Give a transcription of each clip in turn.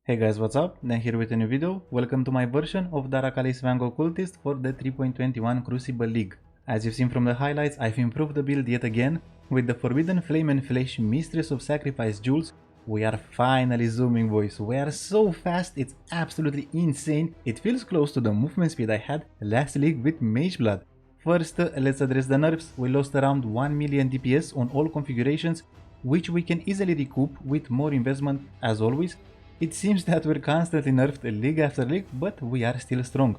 Hey guys, what's up? Dan here with a new video. Welcome to my version of the ARAKAALI'S FANG OCCULTIST for the 3.21 Crucible League. As you've seen from the highlights, I've improved the build yet again. With the Forbidden Flame and Flesh Mistress of Sacrifice Jewels, we are finally zooming, boys. We are so fast, it's absolutely insane. It feels close to the movement speed I had last league with Mage Blood. First, let's address the nerfs. We lost around 1 million DPS on all configurations, which we can easily recoup with more investment as always. It seems that we're constantly nerfed league after league, but we are still strong.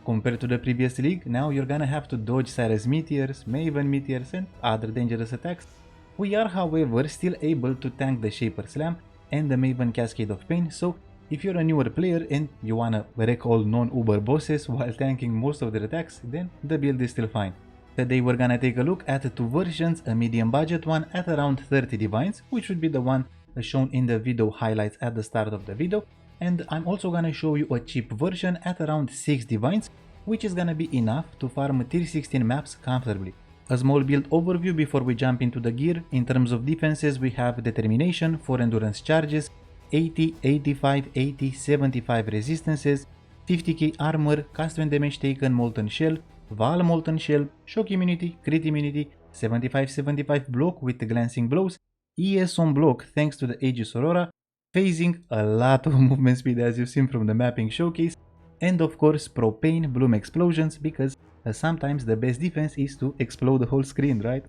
Compared to the previous league, now you're gonna have to dodge Cyrus Meteors, Maven Meteors and other dangerous attacks. We are however still able to tank the Shaper Slam and the Maven Cascade of Pain, so if you're a newer player and you wanna wreck all non-Uber bosses while tanking most of their attacks, then the build is still fine. Today we're gonna take a look at two versions, a medium budget one at around 30 divines, which would be the one shown in the video highlights at the start of the video, and I'm also gonna show you a cheap version at around 6 divines, which is gonna be enough to farm tier 16 maps comfortably. A small build overview before we jump into the gear. In terms of defenses, we have Determination, 4 endurance charges, 80, 85, 80, 75 resistances, 50k armor, cast when damage taken Molten Shell, Val Molten Shell, Shock Immunity, Crit Immunity, 75-75 block with the Glancing Blows, ES on block thanks to the Aegis Aurora, phasing, a lot of movement speed as you've seen from the mapping showcase, and of course Propane Bloom Explosions, because sometimes the best defense is to explode the whole screen, right?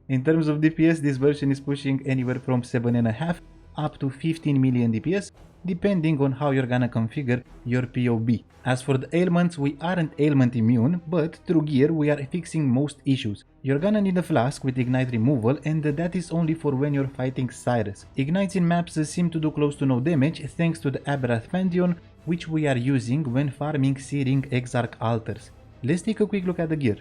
In terms of DPS, this version is pushing anywhere from 7.5 up to 15 million DPS, depending on how you're gonna configure your PoB. As for the ailments, we aren't ailment immune, but through gear we are fixing most issues. You're gonna need a flask with ignite removal, and that is only for when you're fighting Cyrus. Ignites in maps seem to do close to no damage thanks to the Aberrath Pantheon, which we are using when farming Searing Exarch altars. Let's take a quick look at the gear.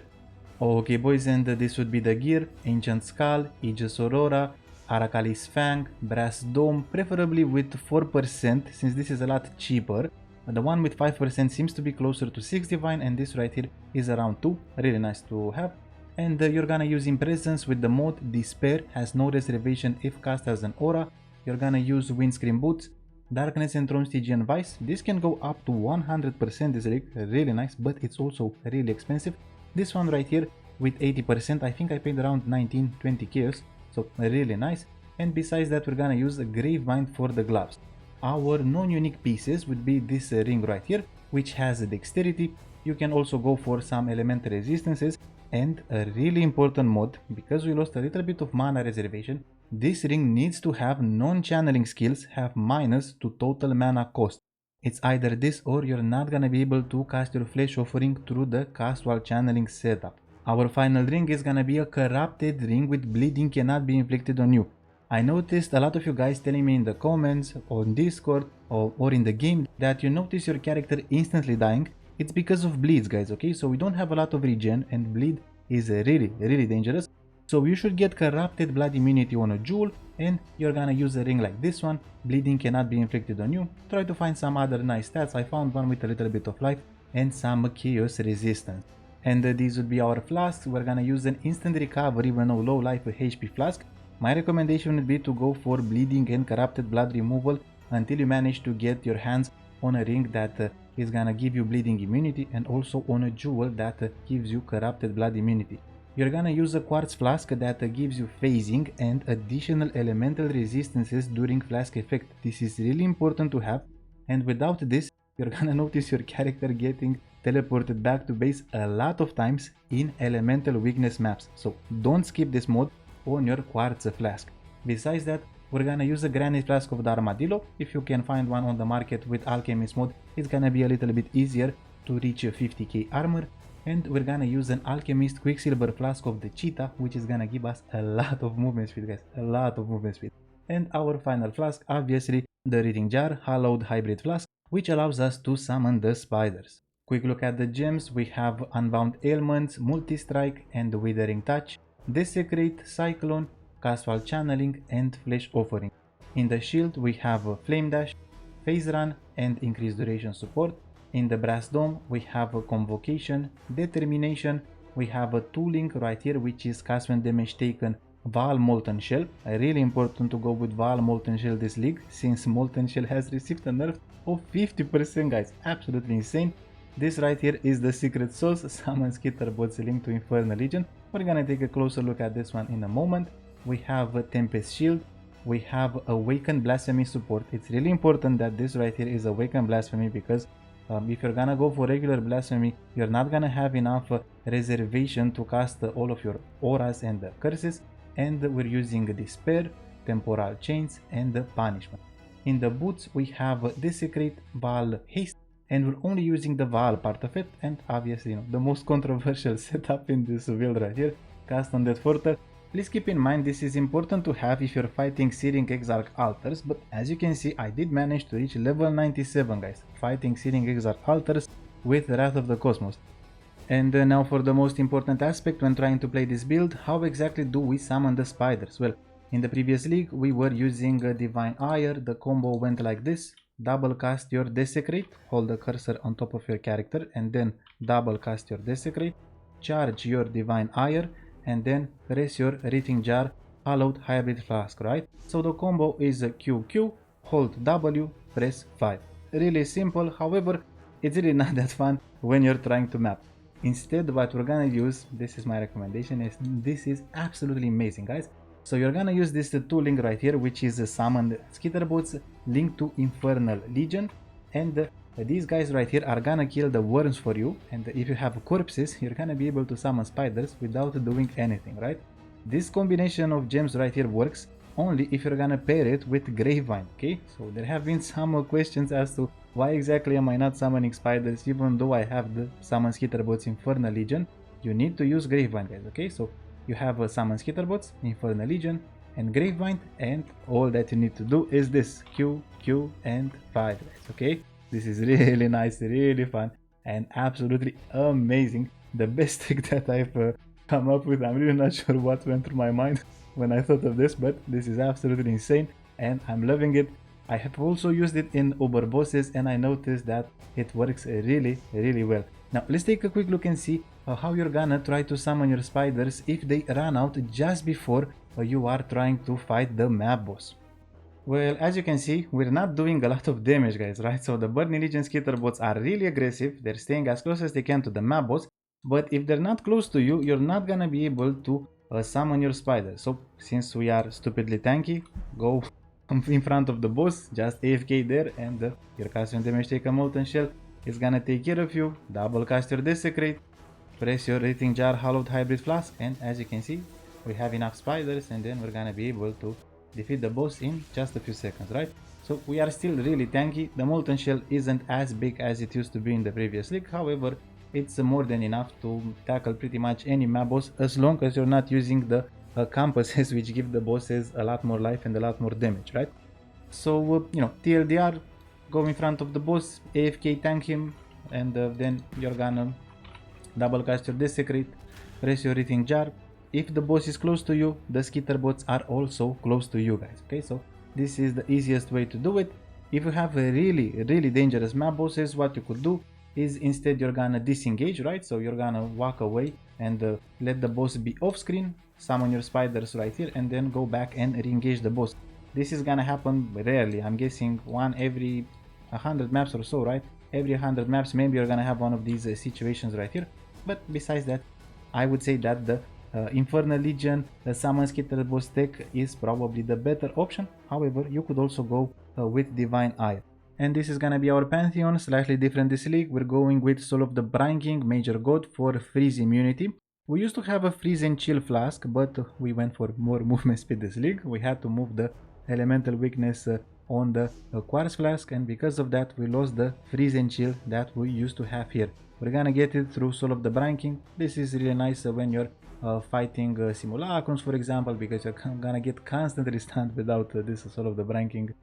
Okay boys, and this would be the gear: Ancient Skull, Aegis Aurora, ARAKAALI'S Fang, Brass Dome, preferably with 4% since this is a lot cheaper. The one with 5% seems to be closer to 6 divine, and this right here is around 2, really nice to have. And you're gonna use Impressions with the mod Despair, has no reservation if cast as an aura. You're gonna use Windscreen Boots, Darkness and Throne Stygian Vice. This can go up to 100% this rig, really nice, but it's also really expensive. This one right here with 80%, I think I paid around 19-20 chaos, so really nice. And besides that, we're gonna use a Gravebind for the gloves. Our non-unique pieces would be this ring right here, which has a dexterity. You can also go for some elemental resistances, and a really important mod, because we lost a little bit of mana reservation, this ring needs to have non-channeling skills have minus to total mana cost. It's either this or you're not gonna be able to cast your flesh offering through the cast while channeling setup. Our final ring is gonna be a corrupted ring with bleeding cannot be inflicted on you. I noticed a lot of you guys telling me in the comments, on Discord or in the game that you notice your character instantly dying. It's because of bleeds, guys, okay? So we don't have a lot of regen, and bleed is really dangerous. So you should get corrupted blood immunity on a jewel, and you're gonna use a ring like this one. Bleeding cannot be inflicted on you. Try to find some other nice stats. I found one with a little bit of life and some chaos resistance. And these would be our flasks. We're gonna use an instant recovery even though low life HP flask. My recommendation would be to go for bleeding and corrupted blood removal until you manage to get your hands on a ring that is gonna give you bleeding immunity, and also on a jewel that gives you corrupted blood immunity. You're gonna use a quartz flask that gives you phasing and additional elemental resistances during flask effect. This is really important to have, and without this you're gonna notice your character getting teleported back to base a lot of times in elemental weakness maps, so don't skip this mod on your quartz flask. Besides that, we're gonna use a granite flask of the Armadillo. If you can find one on the market with Alchemist mod, it's gonna be a little bit easier to reach 50k armor. And we're gonna use an Alchemist Quicksilver flask of the Cheetah, which is gonna give us a lot of movement speed, guys, a lot of movement speed. And our final flask, obviously the Reading Jar Hallowed Hybrid Flask, which allows us to summon the spiders. Quick look at the gems. We have Unbound Ailments, Multi-Strike and Withering Touch, Desecrate, Cyclone, Cast while channeling and Flesh Offering. In the shield we have a Flame Dash, Phase Run and Increased Duration support. In the Brass Dome we have a Convocation, Determination, we have a tooling right here which is cast when damage taken Val Molten Shell. Really important to go with Val Molten Shell this league, since Molten Shell has received a nerf of 50%, guys. Absolutely insane. This right here is the secret sauce, summon Skitterbots linked to Infernal Legion. We're gonna take a closer look at this one in a moment. We have a Tempest Shield. We have Awakened Blasphemy support. It's really important that this right here is Awakened Blasphemy, because if you're gonna go for regular Blasphemy, you're not gonna have enough reservation to cast all of your auras and curses. And we're using Despair, Temporal Chains, and Punishment. In the boots, we have Desecrate, Baal, Haste, and we're only using the Baal part of it, and obviously, the most controversial setup in this build right here, Cast on Death Portal. Please keep in mind this is important to have if you're fighting Searing Exarch altars, but as you can see, I did manage to reach level 97, guys, fighting Searing Exarch altars with Wrath of the Cosmos. And now for the most important aspect when trying to play this build, how exactly do we summon the spiders? Well, in the previous league we were using Divine Ire. The combo went like this: double cast your Desecrate, hold the cursor on top of your character and then double cast your Desecrate, charge your Divine Ire, and then press your Rithing Jar Hallowed Hybrid Flask, right? So the combo is QQ, hold W, press 5. Really simple, however, it's really not that fun when you're trying to map. Instead, what we're gonna use, this is my recommendation, is this is absolutely amazing, guys. So you're gonna use this tool link right here, which is summoned Skitterbots linked to Infernal Legion, and these guys right here are gonna kill the worms for you. And if you have corpses, you're gonna be able to summon spiders without doing anything, right? This combination of gems right here works only if you're gonna pair it with Gravevine, okay? So there have been some questions as to why exactly am I not summoning spiders even though I have the summon Skitterbots Infernal Legion. You need to use Gravevine, guys, okay? So you have a summon Skitterbots Infernal Legion and Gravevine, and all that you need to do is this: Q, Q, and 5, guys, okay? This is really nice, really fun, and absolutely amazing. The best trick that I've come up with. I'm really not sure what went through my mind when I thought of this, but this is absolutely insane and I'm loving it. I have also used it in Uber bosses and I noticed that it works really well. Now let's take a quick look and see how you're gonna try to summon your spiders if they run out just before you are trying to fight the map boss. Well, as you can see, we're not doing a lot of damage, guys, right? So the Burning Legion Skitterbots are really aggressive. They're staying as close as they can to the map boss, but if they're not close to you, you're not gonna be able to summon your spiders. So since we are stupidly tanky, go in front of the boss, just AFK there, and your casting damage take a Molten Shell is gonna take care of you. Double cast your Desecrate, press your Rithing Jar Hallowed Hybrid Flask, and as you can see, we have enough spiders, and then we're gonna be able to defeat the boss in just a few seconds, right? So we are still really tanky. The Molten Shell isn't as big as it used to be in the previous league, however, it's more than enough to tackle pretty much any map boss as long as you're not using the compasses, which give the bosses a lot more life and a lot more damage, right? So TLDR, go in front of the boss, AFK tank him, and then you're gonna double cast your Desecrate, press your Rithing Jar. If the boss is close to you, the Skitterbots are also close to you, guys, okay? So this is the easiest way to do it. If you have a really dangerous map bosses, what you could do is instead you're gonna disengage, right? So you're gonna walk away and let the boss be off screen, summon your spiders right here, and then go back and re-engage the boss. This is gonna happen rarely. I'm guessing one every 100 maps or so, right? Every 100 maps maybe you're gonna have one of these situations right here. But besides that, I would say that the Infernal Legion summon Skitterbots tech is probably the better option. However, you could also go with Divine Ire. And this is gonna be our Pantheon, slightly different this league. We're going with Soul of the Brine King, Major God, for freeze immunity. We used to have a freeze and chill flask, but we went for more movement speed this league. We had to move the elemental weakness on the quartz flask, and because of that we lost the freeze and chill that we used to have here. We're gonna get it through Soul of the Brine King. This is really nice when you're fighting simulacrums, for example, because you're gonna get constantly stunned without this Soul of the Brine King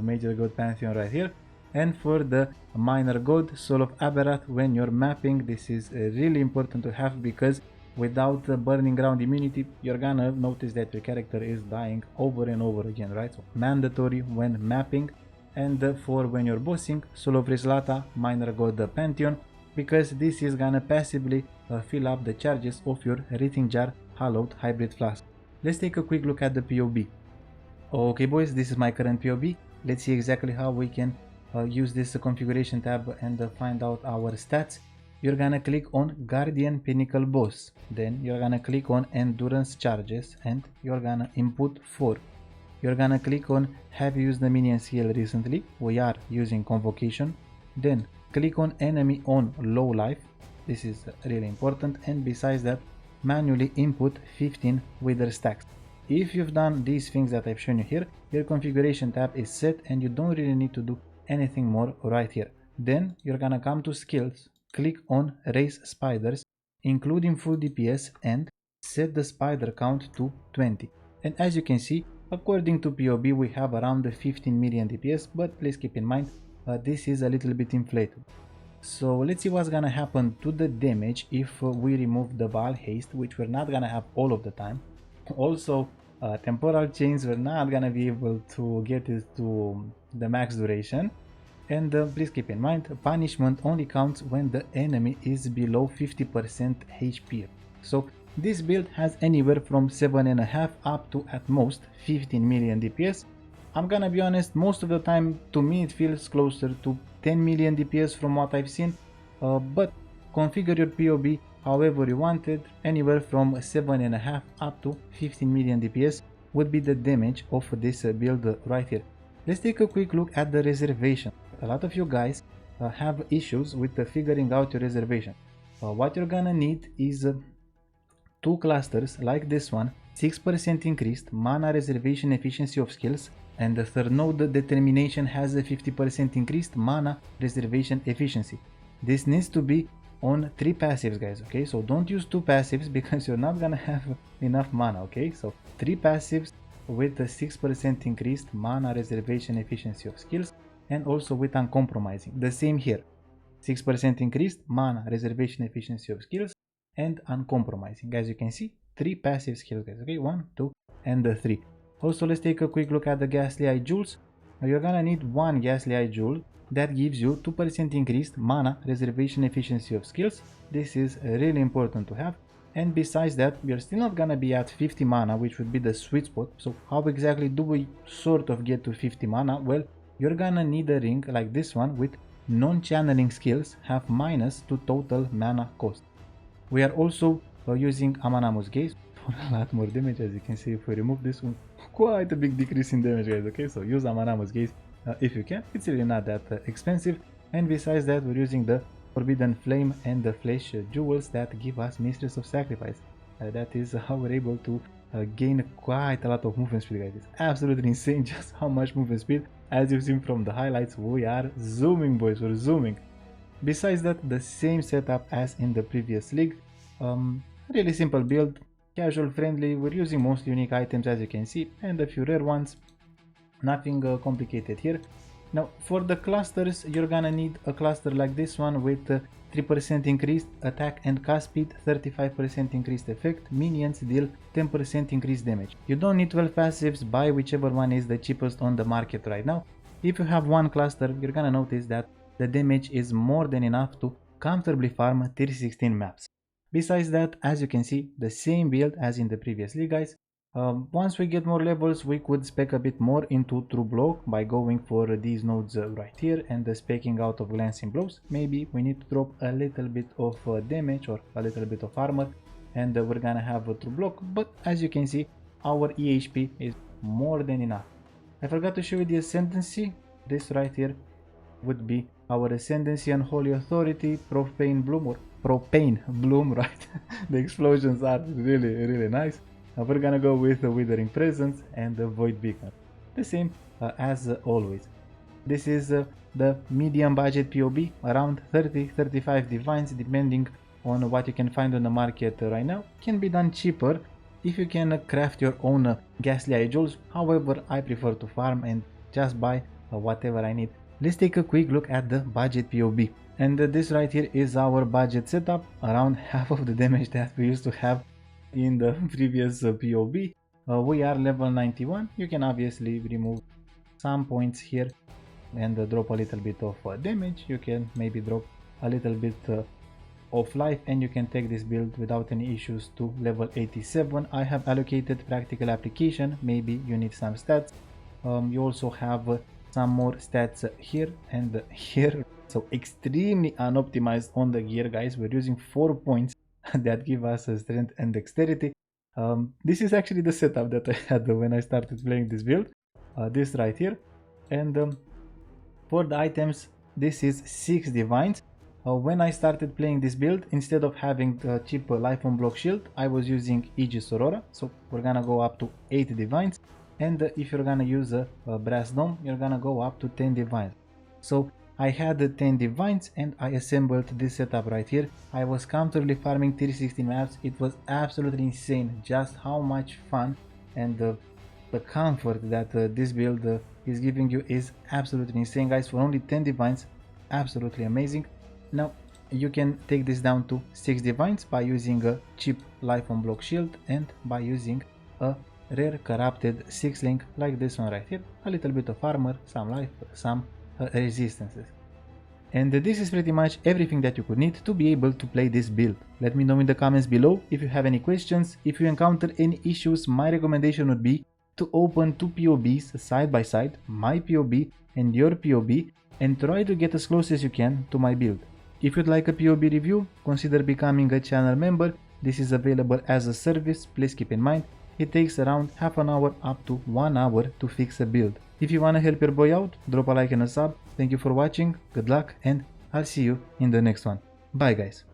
Major God Pantheon right here. And for the Minor God, Soul of Aberrath, when you're mapping, this is really important to have, because without the Burning Ground immunity, you're gonna notice that your character is dying over and over again, right? So mandatory when mapping. And for when you're bossing, Soul of Rislata, Minor God Pantheon, because this is gonna passively fill up the charges of your Rithing Jar Hallowed Hybrid Flask. Let's take a quick look at the PoB. Okay boys, this is my current PoB. Let's see exactly how we can use this configuration tab and find out our stats, you're gonna click on Guardian Pinnacle Boss, then you're gonna click on Endurance Charges and you're gonna input 4. You're gonna click on Have you used the minion skill recently? We are using Convocation. Then click on Enemy on Low Life. This is really important, and besides that, manually input 15 Wither stacks. If you've done these things that I've shown you here, your configuration tab is set and you don't really need to do anything more right here. Then you're gonna come to Skills, click on Raise Spiders, including full DPS, and set the spider count to 20. And as you can see, according to PoB we have around 15 million DPS, but please keep in mind this is a little bit inflated. So let's see what's gonna happen to the damage if we remove the Baal Haste, which we're not gonna have all of the time. Also, temporal chains, we're not gonna be able to get it to the max duration. And please keep in mind, punishment only counts when the enemy is below 50% HP. So this build has anywhere from 7.5 up to at most 15 million DPS. I'm gonna be honest, most of the time to me it feels closer to 10 million DPS from what I've seen, but configure your PoB however you want it. Anywhere from 7.5 up to 15 million DPS would be the damage of this build right here. Let's take a quick look at the reservation. A lot of you guys have issues with figuring out your reservation. What you're gonna need is 2 clusters like this one, 6% increased mana reservation efficiency of skills, and the third node determination has a 50% increased mana reservation efficiency. This needs to be on 3 passives, guys, okay? So don't use 2 passives because you're not gonna have enough mana, okay? So 3 passives with a 6% increased mana reservation efficiency of skills, and also with uncompromising. The same here, 6% increased mana reservation efficiency of skills and uncompromising. As you can see, 3 passive skills, guys, okay? 1, 2, and 3. Also, let's take a quick look at the Ghastly Eye Jewels. You're gonna need 1 Ghastly Eye Jewel that gives you 2% increased mana reservation efficiency of skills. This is really important to have. And besides that, we are still not gonna be at 50 mana, which would be the sweet spot. So how exactly do we sort of get to 50 mana? Well, you're gonna need a ring like this one with non-channeling skills have minus to total mana cost. We are also using Amanamus Gaze for a lot more damage. As you can see, if we remove this one, quite a big decrease in damage, guys, okay? So use Amanamus Gaze if you can. It's really not that expensive. And besides that, we're using the Forbidden Flame and the Flesh Jewels that give us Mistress of Sacrifice. That is how we're able to gain quite a lot of movement speed, guys. It's absolutely insane just how much movement speed. As you've seen from the highlights, we are zooming, boys, we're zooming. Besides that, the same setup as in the previous league. Really simple build, casual friendly. We're using mostly unique items, as you can see, and a few rare ones. Nothing complicated here. Now for the clusters, you're gonna need a cluster like this one with 3% increased attack and cast speed, 35% increased effect, minions deal 10% increased damage. You don't need 12 passives, buy whichever one is the cheapest on the market right now. If you have one cluster, you're gonna notice that the damage is more than enough to comfortably farm tier 16 maps. Besides that, as you can see, the same build as in the previous league, guys. Once we get more levels, we could spec a bit more into True Block by going for these nodes right here and specking out of Glancing Blows. Maybe we need to drop a little bit of damage or a little bit of armor, and we're gonna have a True Block. But as you can see, our EHP is more than enough. I forgot to show you the Ascendancy. This right here would be our Ascendancy and Holy Authority, Profane Bloom, or Propane Bloom, right? The explosions are really nice. We're gonna go with the Withering Presence and the Void Beacon. The same as always. This is the medium budget PoB, around 30-35 divines, depending on what you can find on the market right now. Can be done cheaper if you can craft your own Ghastly Eye Jewels. However, I prefer to farm and just buy whatever I need. Let's take a quick look at the budget PoB. And this right here is our budget setup, around half of the damage that we used to have in the previous PoB. We are level 91. You can obviously remove some points here and drop a little bit of damage. You can maybe drop a little bit of life, and you can take this build without any issues to level 87. I have allocated practical application. Maybe you need some stats. You also have some more stats here and here. So extremely unoptimized on the gear, guys. We're using 4 points that give us strength and dexterity. This is actually the setup that I had when I started playing this build, this right here. And for the items, this is 6 divines. When I started playing this build, instead of having the cheap life on block shield, I was using Aegis Aurora, so we're gonna go up to 8 divines. And if you're gonna use a brass dome, you're gonna go up to 10 divines. So I had 10 divines and I assembled this setup right here. I was comfortably farming tier 16 maps. It was absolutely insane just how much fun and the comfort that this build is giving you is absolutely insane, guys. For only 10 divines, absolutely amazing. Now you can take this down to 6 divines by using a cheap life on block shield and by using a rare corrupted 6 link like this one right here. A little bit of armor, some life, some resistances. And this is pretty much everything that you could need to be able to play this build. Let me know in the comments below if you have any questions. If you encounter any issues, my recommendation would be to open 2 PoBs side by side, my PoB and your PoB, and try to get as close as you can to my build. If you'd like a PoB review, consider becoming a channel member. This is available as a service. Please keep in mind, it takes around half an hour up to 1 hour to fix a build. If you wanna help your boy out, drop a like and a sub. Thank you for watching, good luck, and I'll see you in the next one. Bye guys.